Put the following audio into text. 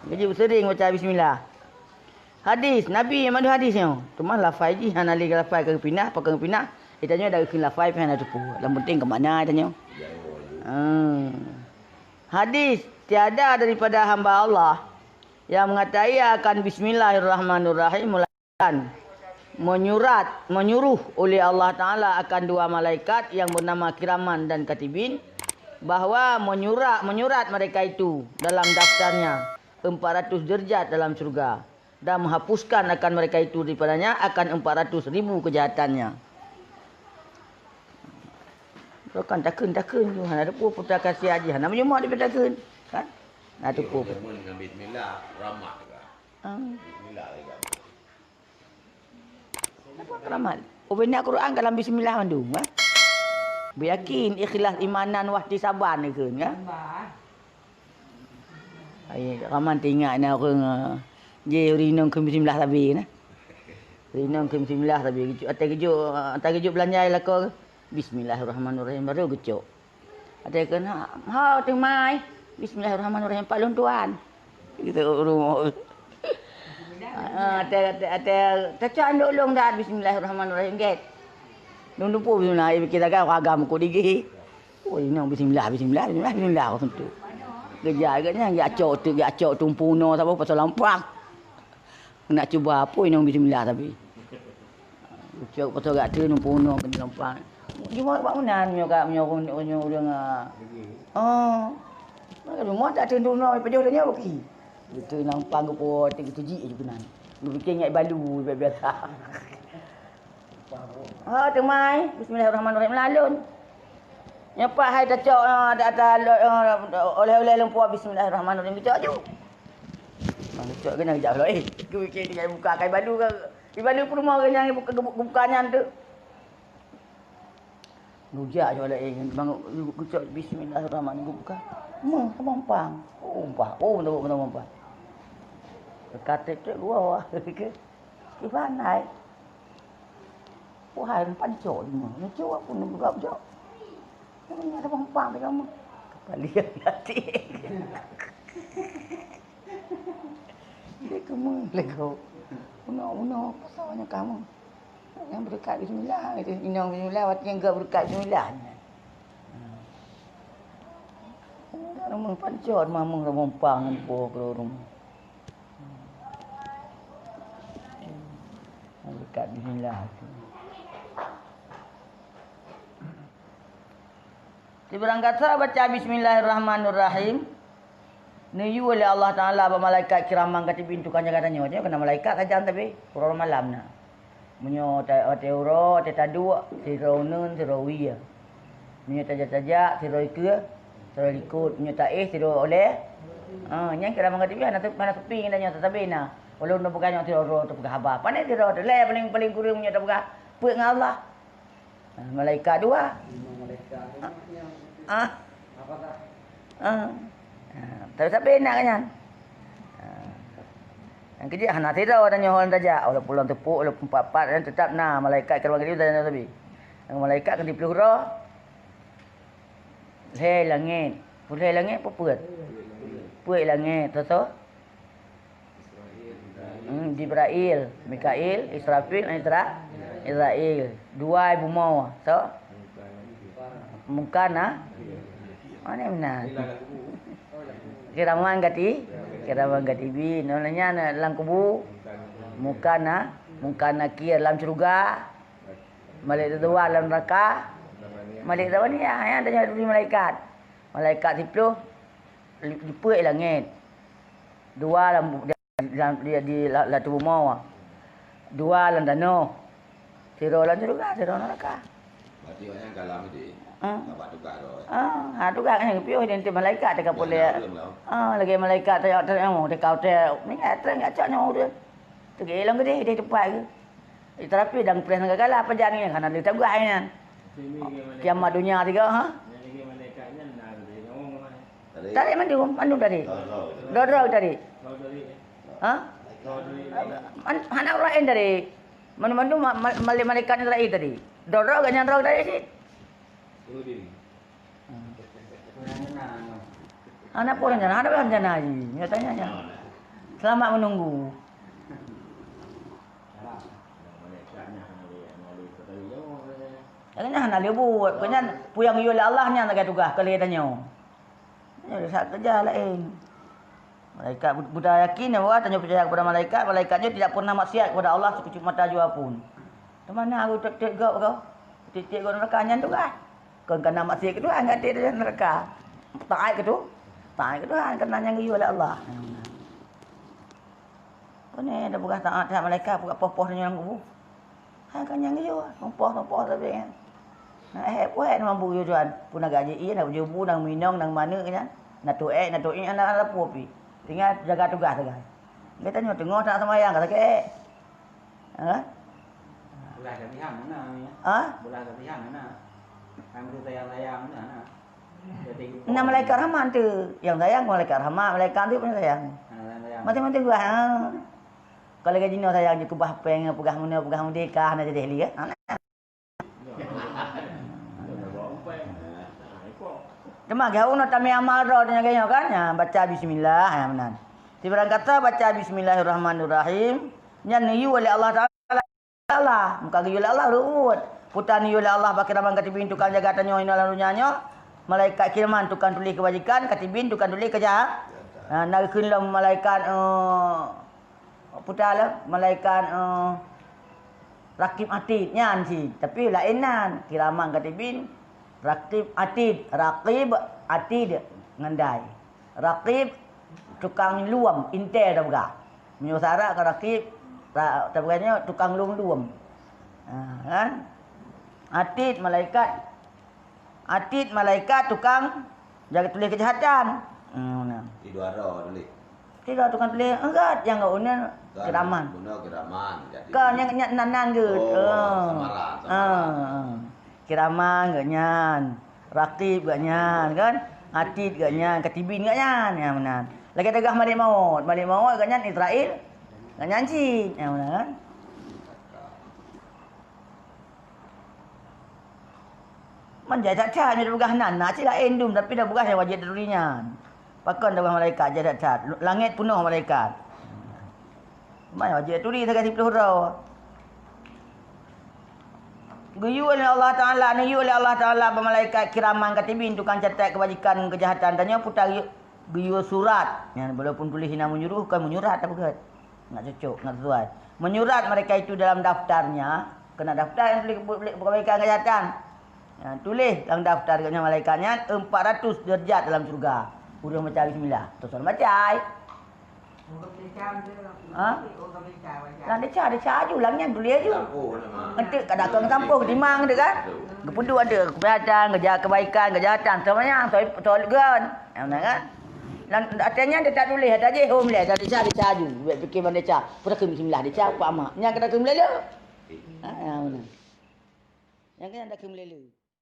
Jadi sering baca bismillah. Hadis, Nabi yang mana hadisnya? Cuma lafaz je, hang nali lafaz ke pindah, pakai pindah. Dia tanya dari lafaz hang ada tu. Yang penting ke mana tanya. Hadis, tiada daripada hamba Allah yang mengatakan akan bismillahirrahmanirrahim melainkan menyuruh oleh Allah Ta'ala akan dua malaikat yang bernama Kiraman dan Katibin bahawa menyurat mereka itu dalam daftarnya 400 derajat dalam syurga dan menghapuskan akan mereka itu daripadanya akan 400,000 kejahatannya. So kan takun tu ada pun putar kasih haji. Nama mak dia takun kan? Nah tu pun. Bismillah rahmat juga. Bismillah juga. Apa keramat? Oh benar Quran dalam bismillah mandu, ha? Beryakin ikhlas imanan wahdi saban ni ke, ya? Ai raman tengok nak orang je rinong ke bismillah tabi nah. Rinong ke bismillah tabi atas kejuk belanja lah ko. Bismillahirrahmanirrahim baru kecuk. Ada kena ha teng mai. Bismillahirrahmanirrahim palun tuan. Kita rumah. Ada tacan ulung dah bismillahirrahmanirrahim get. Nunggu bismillah kita kan agam ko digi. Oh ini bismillah tu. Geja-gejanya gacok tumpuno apa pasal lampang. Nak cuba apa ini bismillah tapi. Ucap pasal gak tu tumpuno kena lampang. Cuma buat mana menyokong orang oh. Maka rumah tak tentuno pada orangnya okey. Itu lampang ke pot itu ji je benar. Lu fikir ingat balu biasa. Ha temai bismillahirrahmanirrahim lalun. Nyapak hai tacok oleh-oleh lumpur bismillahirrahmanirrahim kecok je. Bang kecok kena kejap pula aku fikir dia buka kai balu ke. Di balu pun rumah orang yang bukannya tu. Rujak je oleh bang kecok bismillahirrahmanirrahim buka. Mampang. Betul mampang. Kata tu gua ke. Ibanai. Wahai pancok ni mah. Ngecok apa nak buka jok. Ini ada mampang dia kamu. Kepalian hati. Dia kamu lego. Uno pasalnya kamu. Yang berdekat bismillah itu. Inang bismillah waktu yang enggak berdekat bismillah. Rumah pancot mamang mampang po rumah. Dekat bismillah tu. Berangkat baca bismillahirrahmanirrahim. Niyu oleh Allah Ta'ala malaikat Kiraman Katibin tu kan katanya kena malaikat saja tapi orang malam na. Munyo teuro tetadu sironun sirowiya. Munyo tajak-tajak siroike siroikut munyo taih siro oleh. Yang Kiraman Katibin mana sepi nganya tatabina. Walau nak bukan yang siro tu pegah haba. Pandai siro tu le paling kurang munyo tak pegah pek dengan Allah. Malaikat dua. Tapi sampai nak kan? Yang kerja hana tidak tanya orang tajak, oleh pulang tepuk, oleh empat dan tetap nah malaikat keluar gitu tanya tapi. Yang malaikat kan dipeluk roh. Leh langit, pulih langit apa puat? Puat langit, tahu? Jibril, Mikail, Israfil, Israel. Dua ibu mau, tahu? Mukana. Mana benar? Kiraman Katibin. Namanya dalam kubu. Mukana kir dalam syurga. Malik kedua dalam neraka. Malik kedua ni yang ada dua malaikat. Malaikat 10 dipuk langit. Dua dalam dia di tubuh mau. Dua dalam danau. Siro dalam syurga, siro neraka. Berarti orang yang kalam ni. Bapak tukar tu. Tukar kan piuh dia malaikat dekat boleh. Lagi malaikat tengok dekat hotel. Ni terang ngacak nyawa dia. Tergelang ke dia tempat ke. Terapi dan pres negara lah apa jadi ni kan ada tak gua kan. Kiamat dunia tiga ha. Tadi mandu tadi. Doro tadi. Ha? Mana orang tadi? Mandu malaikat ni terakhir tadi. Doro kan yang doro tadi sih. Anak pun rencana, ada rencana lagi. Dia tanya. Selamat menunggu. Jangan nak lebut. Kenyan puyang yo oleh Allah nya nak tugas kali tanya. Ya sak kerja lain. Malaikat budaya yakin bahawa tanya percaya kepada malaikat, malaikatnya tidak pernah maksiat kepada Allah secucuk mata jua pun. Di mana aku tek kau? Tek kau neraka nyan tu kan. Kau kena maksiat kedua enggak ada neraka. Taat ke tu? Taat ke tu kan kena yang oleh Allah. Apa ni ada bukan taat malaikat bukan popoh dengan aku. Ha kan yang yo, popoh tapi kan. Nah, buat mampu yo tuan. Pun nak gaji nak jubu nang minong nang mana kan. Nak tuek anak apa pi. Tinggal jaga tugas saja. Dia tanya tengok tak sembahyang kata ke. Ha? Bulan latihan mana ni? Ha? Bulan latihan mana? Kami tu sayang mana? Nah malaikat rahman tu. Yang sayang malaikat rahman, malaikat tu pun sayang. Mati-mati gua. Kalau gaji no sayang je kubah peng, pegah mana, pegah merdeka nak jadi ahli kan. Cuma gau no tami amal ro nya gayo kan. Ya, baca bismillah ya menan. Tibaran kata baca bismillahirrahmanirrahim. Nya niyu oleh Allah Taala. Muka giyu oleh Allah ruut. Putan niyu oleh Allah bakiraman katibin tukang jaga tanyo ina lalu nyanyo. Malaikat kiriman tukang tulis kebajikan, katibin tukang tulis kejahat. Nak kunlah malaikat putalah malaikat rakib atid nyan si. Tapi lainan kiraman katibin Raqib atid ngandai. Raqib tukang luam intel dah berah. Menyusara ke raqib tabaganya tukang luam. Kan? Atid malaikat tukang jaga tulis kejahatan. Tidur ada tulis. Tidak tukang tulis enggak yang guna kiraman. Guna kiraman. Kan yang nanan ke. Samaran. Kiraman gak nyan, rakib gak nyan kan, atid gak nyan, katibin gak nyan, ya benar. Lagi tegah malik maut gak nyan Israel, gak nyan si, ya benar kan. Menjadi cacat ni bergah nana, cila endum tapi dah bergah yang wajib durinya. Pakon dah malaikat jadi cacat, langit penuh malaikat. Mana wajib turi tak kasi peluru. Guyu oleh Allah Ta'ala, niyu oleh Allah Ta'ala bermalaikat kiraman katibin tukang catat kebajikan kejahatan. Tanya putar guyu surat. Yang walaupun tulis hina menyuruh kan menyurat tak bukan. Nak cocok, nak sesuai. Menyurat mereka itu dalam daftarnya. Kena daftar yang tulis kebaikan kejahatan. Ya, tulis dalam daftarnya malaikatnya 400 derajat dalam surga. Udah baca bismillah. Terus baca. Ha? Lang dia aju langnya tulis aju. Ngetik kat dakang kampung timang dia kan. Kepudu ada kebaikan, kerja kebaikan, kejahatan semuanya soal gan. Mana kan? Lang artinya dia tak tulis ada je home le dia aju. Buat fikir mana dia. Pura ke bismillah dia apa amak. Yang kena ke melelu. Ha, mana? Yang kena ada ke melelu.